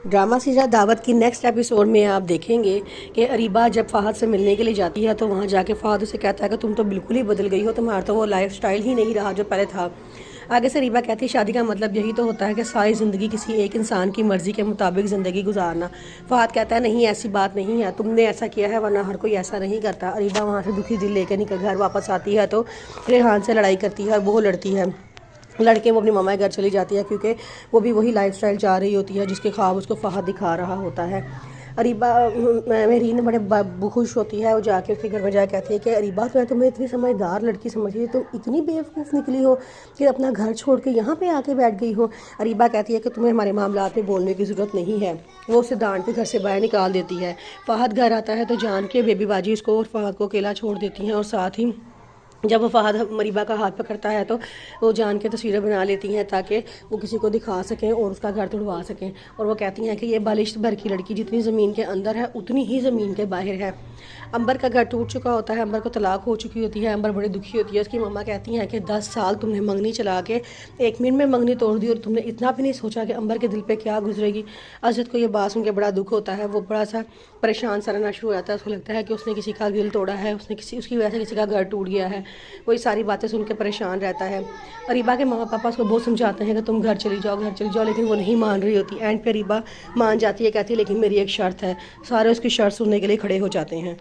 Drama serial दावत की next episode में आप देखेंगे कि अरीबा जब फ़हद से मिलने के लिए जाती है तो वहाँ जाके फ़हद उसे कहता है कि तुम तो बिल्कुल ही बदल गई हो, तुम्हारा तो वो लाइफ स्टाइल ही नहीं रहा जो पहले था। आगे से अरीबा कहती है शादी का मतलब यही तो होता है कि सारी ज़िंदगी किसी एक इंसान की मर्ज़ी के मुताबिक ज़िंदगी गुजारना। फ़हद कहता है नहीं, ऐसी बात नहीं है, तुमने ऐसा किया है वरना हर कोई ऐसा नहीं करता। अरीबा वहाँ से दुखी दिल लेकर निकल घर वापस आती है तो रेहान से लड़ाई करती है और वो लड़ती है। लड़के वो अपनी मामा के घर चली जाती है क्योंकि वो भी वही लाइफस्टाइल चाह रही होती है जिसके ख्वाब उसको फ़हद दिखा रहा होता है। अरीबा मेहरीन बड़े खुश होती है, वो जाके उसके घर में जा कहती है कि अरीबा तो मैं तुम्हें इतनी समझदार लड़की समझी थी, तुम इतनी बेवकूफ़ निकली हो कि अपना घर छोड़ के यहाँ पे आके बैठ गई हो। अरीबा कहती है कि तुम्हें हमारे मामलात में बोलने की ज़रूरत नहीं है। वो उसे डांट के घर से बाहर निकाल देती है। फ़हद घर आता है तो जान के बेबी बाजी उसको और फ़हद को अकेला छोड़ देती हैं और साथ ही जब वो फ़हद अरीबा का हाथ पकड़ता है तो वो जान के तस्वीरें बना लेती हैं ताकि वो किसी को दिखा सकें और उसका घर तुड़वा सकें। और वो कहती हैं कि ये बालिश भर की लड़की जितनी ज़मीन के अंदर है उतनी ही ज़मीन के बाहर है। अंबर का घर टूट चुका होता है, अंबर को तलाक हो चुकी होती है, अंबर बड़ी दुखी होती है। उसकी मम्मा कहती हैं कि 10 साल तुमने मंगनी चला के 1 मिनट में मंगनी तोड़ दी और तुमने इतना भी नहीं सोचा कि अंबर के दिल पे क्या गुजरेगी। अजद को ये बात सुन के बड़ा दुख होता है, वो बड़ा सा परेशान सा रहना शुरू हो जाता है। उसको लगता है कि उसने किसी का दिल तोड़ा है, उसकी वजह से किसी का घर टूट गया है। वो ये सारी बातें सुन के परेशान रहता है। अरीबा के मामा पापा उसको बहुत समझाते हैं कि तुम घर चली जाओ, लेकिन वो नहीं मान रही होती। एंड पे अरीबा मान जाती है, कहती है लेकिन मेरी एक शर्त है। सारे उसकी शर्त सुनने के लिए खड़े हो जाते हैं।